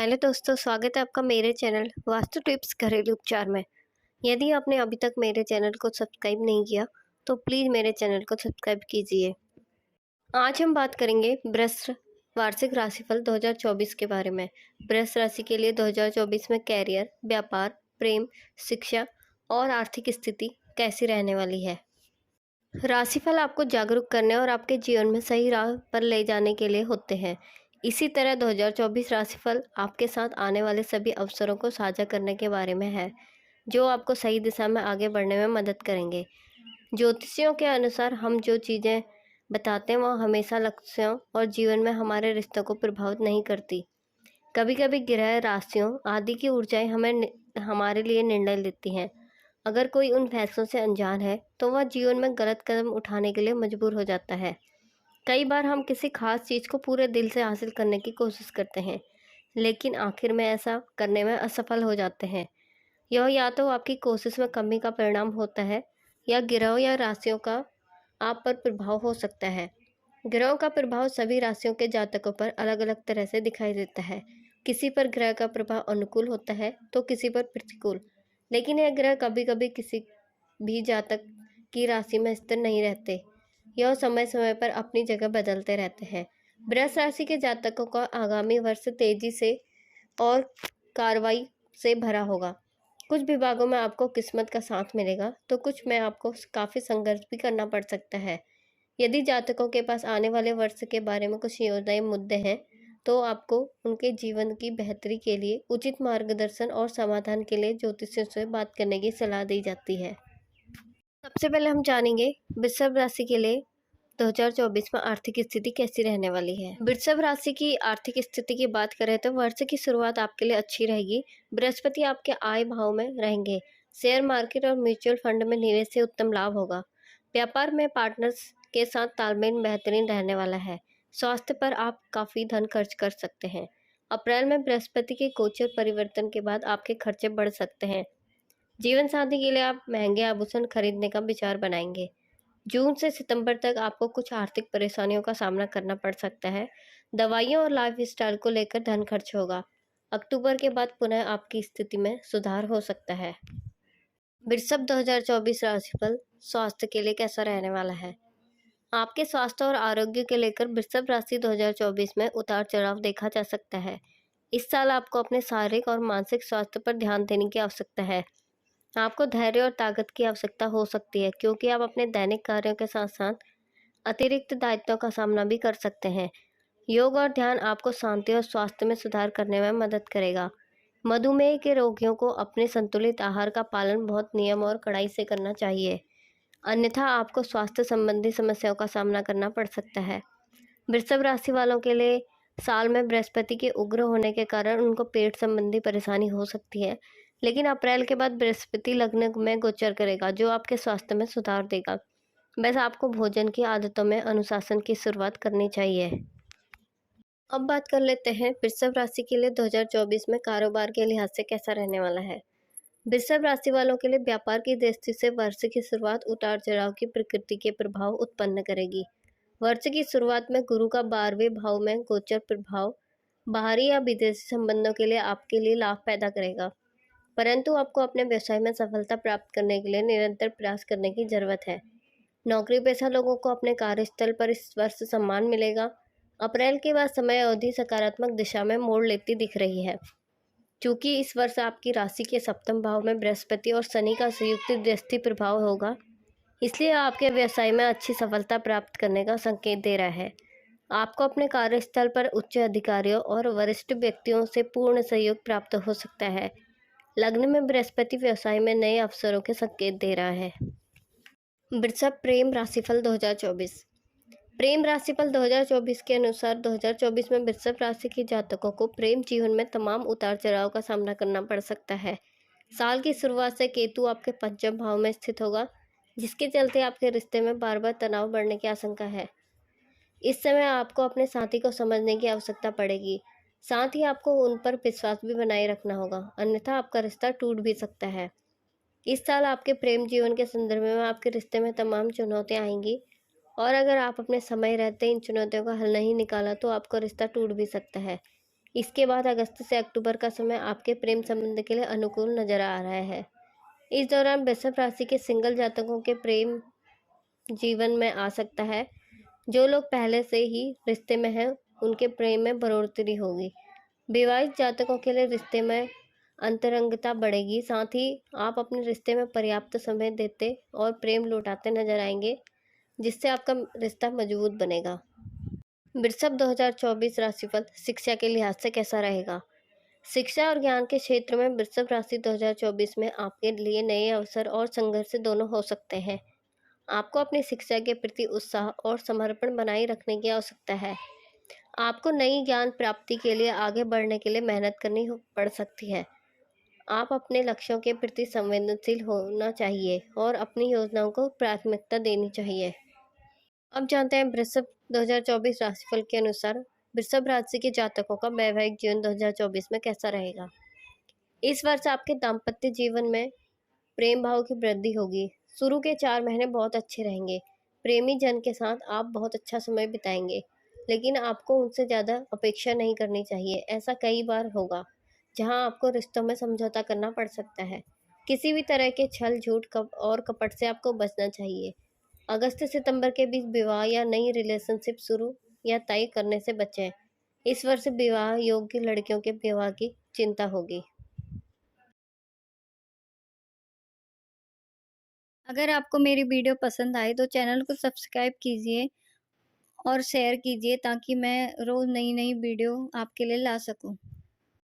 Hello दोस्तों, स्वागत है आपका मेरे चैनल वास्तु टिप्स घरेलू उपचार में। यदि आपने अभी तक मेरे चैनल को सब्सक्राइब नहीं किया तो प्लीज़ मेरे चैनल को सब्सक्राइब कीजिए। आज हम बात करेंगे वृष वार्षिक राशिफल 2024 के बारे में। वृष राशि के लिए 2024 में कैरियर, व्यापार, प्रेम, शिक्षा और आर्थिक स्थिति कैसी रहने वाली है। राशिफल आपको जागरूक करने और आपके जीवन में सही राह पर ले जाने के लिए होते हैं। इसी तरह 2024 राशिफल आपके साथ आने वाले सभी अवसरों को साझा करने के बारे में है, जो आपको सही दिशा में आगे बढ़ने में मदद करेंगे। ज्योतिषियों के अनुसार हम जो चीज़ें बताते हैं वह हमेशा लक्ष्यों और जीवन में हमारे रिश्तों को प्रभावित नहीं करती। कभी कभी ग्रह, राशियों आदि की ऊर्जाएं हमारे लिए निर्णय लेती हैं। अगर कोई उन फैसलों से अनजान है तो वह जीवन में गलत कदम उठाने के लिए मजबूर हो जाता है। कई बार हम किसी खास चीज़ को पूरे दिल से हासिल करने की कोशिश करते हैं, लेकिन आखिर में ऐसा करने में असफल हो जाते हैं। यह या तो आपकी कोशिश में कमी का परिणाम होता है या ग्रहों या राशियों का आप पर प्रभाव हो सकता है। ग्रहों का प्रभाव सभी राशियों के जातकों पर अलग अलग तरह से दिखाई देता है। किसी पर ग्रह का प्रभाव अनुकूल होता है तो किसी पर प्रतिकूल, लेकिन यह ग्रह कभी कभी किसी भी जातक की राशि में स्थिर नहीं रहते। यह समय समय पर अपनी जगह बदलते रहते हैं। वृष राशि के जातकों का आगामी वर्ष तेजी से और कार्रवाई से भरा होगा। कुछ विभागों में आपको किस्मत का साथ मिलेगा तो कुछ में आपको काफ़ी संघर्ष भी करना पड़ सकता है। यदि जातकों के पास आने वाले वर्ष के बारे में कुछ योजनाएं, मुद्दे हैं तो आपको उनके जीवन की बेहतरी के लिए उचित मार्गदर्शन और समाधान के लिए ज्योतिषियों से बात करने की सलाह दी जाती है। सबसे पहले हम जानेंगे वृषभ राशि के लिए 2024 में आर्थिक स्थिति कैसी रहने वाली है। वृषभ राशि की आर्थिक स्थिति की बात करें तो वर्ष की शुरुआत आपके लिए अच्छी रहेगी। बृहस्पति आपके आय भाव में रहेंगे। शेयर मार्केट और म्यूचुअल फंड में निवेश से उत्तम लाभ होगा। व्यापार में पार्टनर्स के साथ तालमेल बेहतरीन रहने वाला है। स्वास्थ्य पर आप काफ़ी धन खर्च कर सकते हैं। अप्रैल में बृहस्पति के गोचर परिवर्तन के बाद आपके खर्चे बढ़ सकते हैं। जीवन साथी के लिए आप महंगे आभूषण खरीदने का विचार बनाएंगे। जून से सितंबर तक आपको कुछ आर्थिक परेशानियों का सामना करना पड़ सकता है। दवाइयों और लाइफस्टाइल को लेकर धन खर्च होगा। अक्टूबर के बाद पुनः आपकी स्थिति में सुधार हो सकता है। वृषभ 2024 राशिफल स्वास्थ्य के लिए कैसा रहने वाला है। आपके स्वास्थ्य और आरोग्य के लेकर वृषभ राशि 2024 में उतार चढ़ाव देखा जा सकता है। इस साल आपको अपने शारीरिक और मानसिक स्वास्थ्य पर ध्यान देने की आवश्यकता है। आपको धैर्य और ताकत की आवश्यकता हो सकती है, क्योंकि आप अपने दैनिक कार्यों के साथ साथ अतिरिक्त दायित्वों का सामना भी कर सकते हैं। योग और ध्यान आपको शांति और स्वास्थ्य में सुधार करने में मदद करेगा। मधुमेह के रोगियों को अपने संतुलित आहार का पालन बहुत नियम और कड़ाई से करना चाहिए, अन्यथा आपको स्वास्थ्य संबंधी समस्याओं का सामना करना पड़ सकता है। वृषभ राशि वालों के लिए साल में बृहस्पति के उग्र होने के कारण उनको पेट संबंधी परेशानी हो सकती है, लेकिन अप्रैल के बाद बृहस्पति लग्न में गोचर करेगा, जो आपके स्वास्थ्य में सुधार देगा। बस आपको भोजन की आदतों में अनुशासन की शुरुआत करनी चाहिए। अब बात कर लेते हैं वृषभ राशि के लिए 2024 में कारोबार के लिहाज से कैसा रहने वाला है। वृषभ राशि वालों के लिए व्यापार की दृष्टि से वर्ष की शुरुआत उतार चढ़ाव की प्रकृति के प्रभाव उत्पन्न करेगी। वर्ष की शुरुआत में गुरु का 12वें भाव में गोचर प्रभाव बाहरी या विदेशी संबंधों के लिए आपके लिए लाभ पैदा करेगा, परंतु आपको अपने व्यवसाय में सफलता प्राप्त करने के लिए निरंतर प्रयास करने की जरूरत है। नौकरी पेशा लोगों को अपने कार्यस्थल पर इस वर्ष सम्मान मिलेगा। अप्रैल के बाद समय अवधि सकारात्मक दिशा में मोड़ लेती दिख रही है। चूंकि इस वर्ष आपकी राशि के सप्तम भाव में बृहस्पति और शनि का संयुक्त दृष्टि प्रभाव होगा, इसलिए आपके व्यवसाय में अच्छी सफलता प्राप्त करने का संकेत दे रहा है। आपको अपने कार्यस्थल पर उच्च अधिकारियों और वरिष्ठ व्यक्तियों से पूर्ण सहयोग प्राप्त हो सकता है। लग्न में बृहस्पति व्यवसाय में नए अवसरों के संकेत दे रहा है। वृषभ प्रेम राशिफल 2024। प्रेम राशिफल 2024 के अनुसार 2024 में वृषभ राशि के जातकों को प्रेम जीवन में तमाम उतार चढ़ाव का सामना करना पड़ सकता है। साल की शुरुआत से केतु आपके पंचम भाव में स्थित होगा, जिसके चलते आपके रिश्ते में बार बार तनाव बढ़ने की आशंका है। इस समय आपको अपने साथी को समझने की आवश्यकता पड़ेगी। साथ ही आपको उन पर विश्वास भी बनाए रखना होगा, अन्यथा आपका रिश्ता टूट भी सकता है। इस साल आपके प्रेम जीवन के संदर्भ में आपके रिश्ते में तमाम चुनौतियां आएंगी, और अगर आप अपने समय रहते इन चुनौतियों का हल नहीं निकाला तो आपका रिश्ता टूट भी सकता है। इसके बाद अगस्त से अक्टूबर का समय आपके प्रेम संबंध के लिए अनुकूल नजर आ रहा है। इस दौरान वृषभ राशि के सिंगल जातकों के प्रेम जीवन में आ सकता है। जो लोग पहले से ही रिश्ते में हैं, उनके प्रेम में बढ़ोतरी होगी। विवाहित जातकों के लिए रिश्ते में अंतरंगता बढ़ेगी। साथ ही आप अपने रिश्ते में पर्याप्त समय देते और प्रेम लौटाते नजर आएंगे, जिससे आपका रिश्ता मजबूत बनेगा। वृषभ 2024 राशिफल शिक्षा के लिहाज से कैसा रहेगा? शिक्षा और ज्ञान के क्षेत्र में वृषभ राशि 2024 में आपके लिए नए अवसर और संघर्ष दोनों हो सकते हैं। आपको अपनी शिक्षा के प्रति उत्साह और समर्पण बनाए रखने की आवश्यकता है। आपको नई ज्ञान प्राप्ति के लिए आगे बढ़ने के लिए मेहनत करनी पड़ सकती है। आप अपने लक्ष्यों के प्रति संवेदनशील होना चाहिए और अपनी योजनाओं को प्राथमिकता देनी चाहिए। अब जानते हैं वृषभ 2024 राशिफल के अनुसार वृषभ राशि के जातकों का वैवाहिक जीवन 2024 में कैसा रहेगा। इस वर्ष आपके दाम्पत्य जीवन में प्रेम भाव की वृद्धि होगी। शुरू के 4 महीने बहुत अच्छे रहेंगे। प्रेमी जन के साथ आप बहुत अच्छा समय बिताएंगे, लेकिन आपको उनसे ज़्यादा अपेक्षा नहीं करनी चाहिए। ऐसा कई बार होगा जहां आपको रिश्तों में समझौता करना पड़ सकता है। किसी भी तरह के छल झूठ और कपट से आपको बचना चाहिए। अगस्त से सितंबर के बीच विवाह या नई रिलेशनशिप शुरू या तय करने से बचें। इस वर्ष विवाह योग्य लड़कियों के विवाह की चिंता होगी। अगर आपको मेरी वीडियो पसंद आए तो चैनल को सब्सक्राइब कीजिए और शेयर कीजिए ताकि मैं रोज़ नई नई वीडियो आपके लिए ला सकूं।